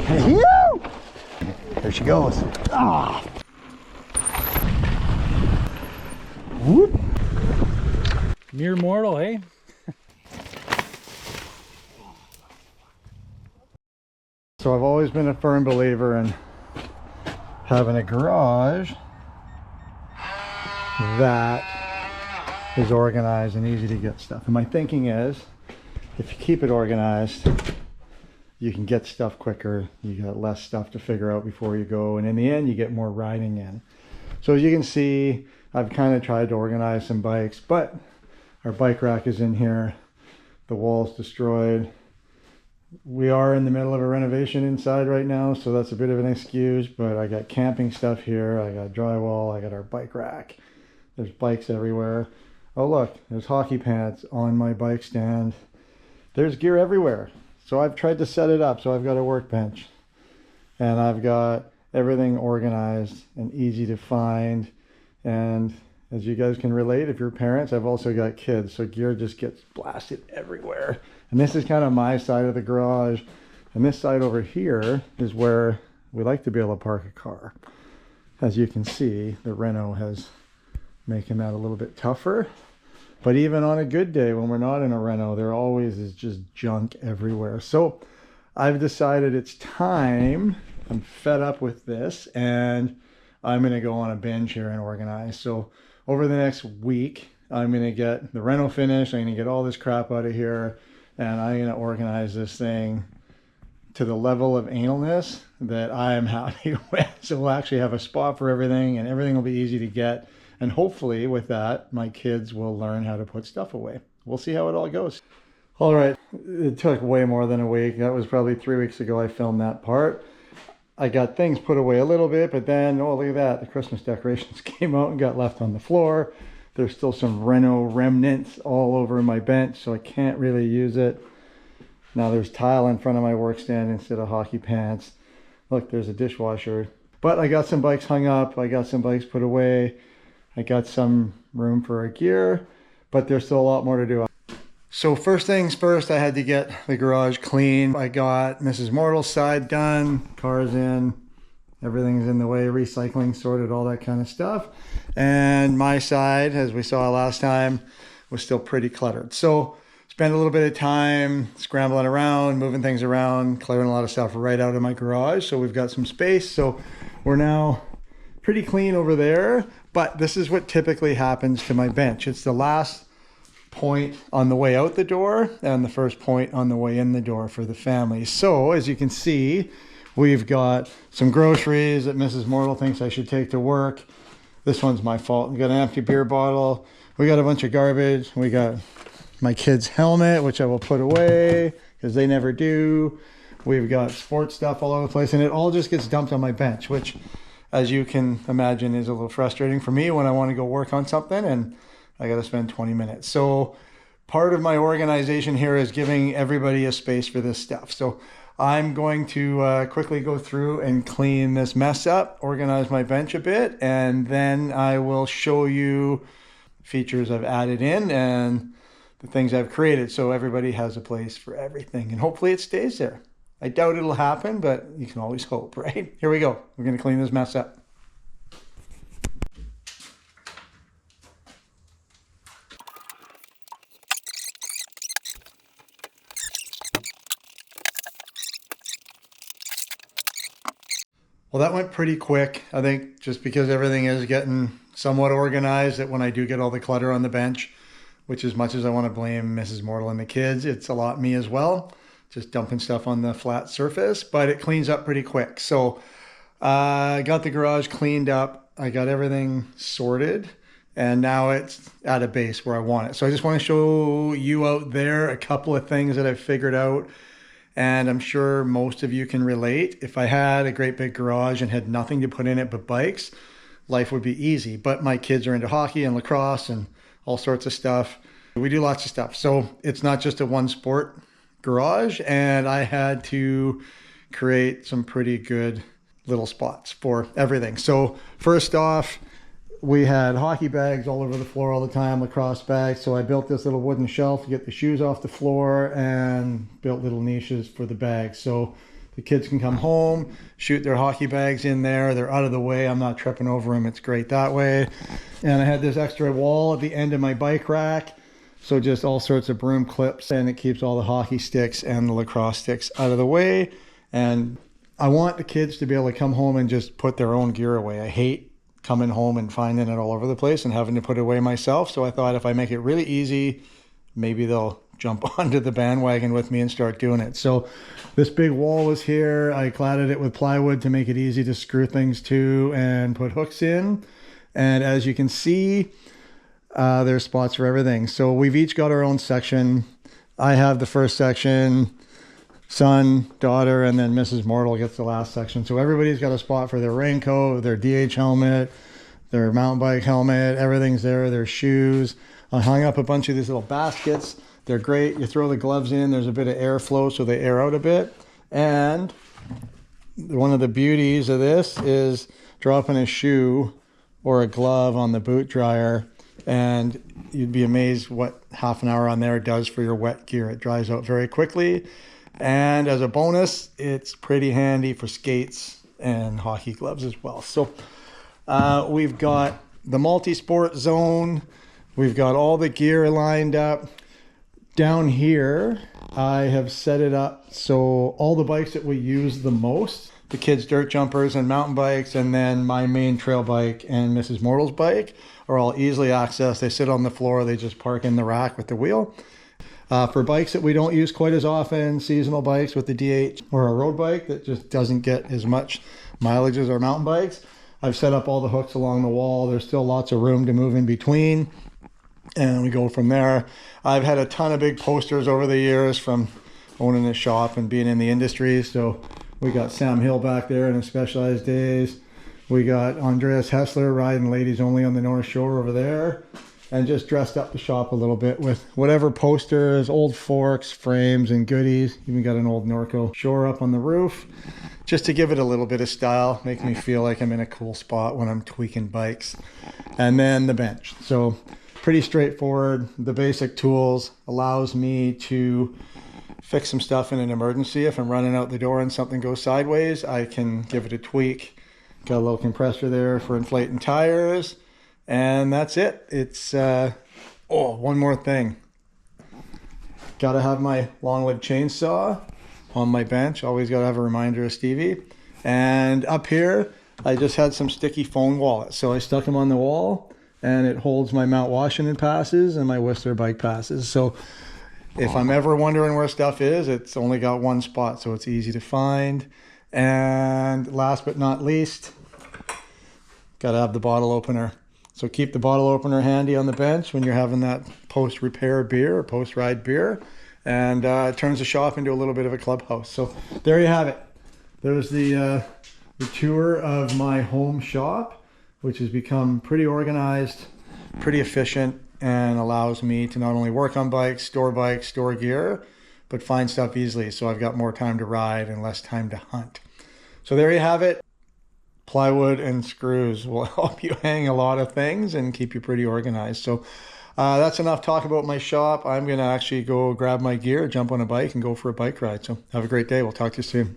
There she goes. Ah. Whoop. Mere mortal, eh? So I've always been a firm believer in having a garage that is organized and easy to get stuff. And my thinking is, if you keep it organized, you can get stuff quicker. You got less stuff to figure out before you go. And in the end, you get more riding in. So as you can see, I've kind of tried to organize some bikes, but our bike rack is in here. The wall's destroyed. We are in the middle of a renovation inside right now, so that's a bit of an excuse, but I got camping stuff here. I got drywall. I got our bike rack. There's bikes everywhere. Oh, look, there's hockey pants on my bike stand. There's gear everywhere. So I've tried to set it up. So I've got a workbench and I've got everything organized and easy to find. And as you guys can relate, if you're parents, I've also got kids. So gear just gets blasted everywhere. And this is kind of my side of the garage. And this side over here is where we like to be able to park a car. As you can see, the Reno has making that a little bit tougher. But even on a good day when we're not in a Reno, there always is just junk everywhere. So I've decided it's time. I'm fed up with this and I'm going to go on a binge here and organize. So over the next week, I'm going to get the Reno finished. I'm going to get all this crap out of here and I'm going to organize this thing to the level of analness that I am happy with. So we'll actually have a spot for everything and everything will be easy to get. And hopefully with that, my kids will learn how to put stuff away. We'll see how it all goes. All right, it took way more than a week. That was probably 3 weeks ago I filmed that part. I got things put away a little bit, but then, oh, look at that. The Christmas decorations came out and got left on the floor. There's still some Reno remnants all over my bench, so I can't really use it. Now there's tile in front of my work stand instead of hockey pants. Look, there's a dishwasher. But I got some bikes hung up. I got some bikes put away. I got some room for our gear, but there's still a lot more to do. So first things first, I had to get the garage clean. I got Mrs. Mortal's side done, cars in, everything's in the way, recycling sorted, all that kind of stuff. And my side, as we saw last time, was still pretty cluttered. So spent a little bit of time scrambling around, moving things around, clearing a lot of stuff right out of my garage. So we've got some space. So we're now pretty clean over there. But this is what typically happens to my bench. It's the last point on the way out the door and the first point on the way in the door for the family. So as you can see, we've got some groceries that Mrs. Mortal thinks I should take to work. This one's my fault. We got an empty beer bottle. We got a bunch of garbage. We got my kid's helmet, which I will put away because they never do. We've got sports stuff all over the place and it all just gets dumped on my bench, which as you can imagine is a little frustrating for me when I want to go work on something and I got to spend 20 minutes. So part of my organization here is giving everybody a space for this stuff. So I'm going to quickly go through and clean this mess up, organize my bench a bit, and then I will show you features I've added in and the things I've created so everybody has a place for everything and hopefully it stays there. I doubt it'll happen, but you can always hope, right? Here we go. We're going to clean this mess up. Well, that went pretty quick. I think just because everything is getting somewhat organized, that when I do get all the clutter on the bench, which as much as I want to blame Mrs. Mortal and the kids, it's a lot me as well. Just dumping stuff on the flat surface, but it cleans up pretty quick. So I got the garage cleaned up. I got everything sorted and now it's at a base where I want it. So I just want to show you out there a couple of things that I've figured out. And I'm sure most of you can relate. If I had a great big garage and had nothing to put in it but bikes, life would be easy. But my kids are into hockey and lacrosse and all sorts of stuff. We do lots of stuff. So it's not just a one sport garage, and I had to create some pretty good little spots for everything. So first off, we had hockey bags all over the floor all the time, lacrosse bags. So I built this little wooden shelf to get the shoes off the floor and built little niches for the bags. So The kids can come home, shoot their hockey bags in there. They're out of the way. I'm not tripping over them. It's great that way. And I had this extra wall at the end of my bike rack. So just all sorts of broom clips, and it keeps all the hockey sticks and the lacrosse sticks out of the way. And I want the kids to be able to come home and just put their own gear away. I hate coming home and finding it all over the place and having to put it away myself. So I thought if I make it really easy, maybe they'll jump onto the bandwagon with me and start doing it. So this big wall was here. I cladded it with plywood to make it easy to screw things to and put hooks in. And as you can see, there's spots for everything. So we've each got our own section. I have the first section, son, daughter, and then Mrs. Mortal gets the last section. So everybody's got a spot for their raincoat, their DH helmet, their mountain bike helmet, everything's there, their shoes. I hung up a bunch of these little baskets. They're great. You throw the gloves in, there's a bit of airflow so they air out a bit. And one of the beauties of this is dropping a shoe or a glove on the boot dryer, and you'd be amazed what half an hour on there does for your wet gear. It dries out very quickly. And as a bonus, it's pretty handy for skates and hockey gloves as well. So we've got the multi-sport zone. We've got all the gear lined up. Down here, I have set it up so all the bikes that we use the most, the kids' dirt jumpers and mountain bikes, and then my main trail bike and Mrs. Mortal's bike are all easily accessed. They sit on the floor. They just park in the rack with the wheel. For bikes that we don't use quite as often, seasonal bikes with the DH or a road bike that just doesn't get as much mileage as our mountain bikes, I've set up all the hooks along the wall. There's still lots of room to move in between, and we go from there. I've had a ton of big posters over the years from owning a shop and being in the industry. So we got Sam Hill back there in his Specialized Days. We got Andreas Hessler riding Ladies Only on the North Shore over there, and just dressed up the shop a little bit with whatever posters, old forks, frames, and goodies. Even got an old Norco shore up on the roof, just to give it a little bit of style, make me feel like I'm in a cool spot when I'm tweaking bikes. And then the bench. So pretty straightforward. The basic tools allows me to fix some stuff in an emergency. If I'm running out the door and something goes sideways, I can give it a tweak. Got a little compressor there for inflating tires. And that's it. It's, one more thing. Gotta have my long-lived chainsaw on my bench. Always gotta have a reminder of Stevie. And up here, I just had some sticky phone wallets. So I stuck them on the wall, and it holds my Mount Washington passes and my Whistler bike passes. So if I'm ever wondering where stuff is, it's only got one spot, so it's easy to find. And last but not least, gotta have the bottle opener. So keep the bottle opener handy on the bench when you're having that post-repair beer or post-ride beer. And it turns the shop into a little bit of a clubhouse. So there you have it. There's the tour of my home shop, which has become pretty organized, pretty efficient, and allows me to not only work on bikes, store gear, but find stuff easily. So I've got more time to ride and less time to hunt. So there you have it. Plywood and screws will help you hang a lot of things and keep you pretty organized. So that's enough talk about my shop. I'm going to actually go grab my gear, jump on a bike, and go for a bike ride. So have a great day. We'll talk to you soon.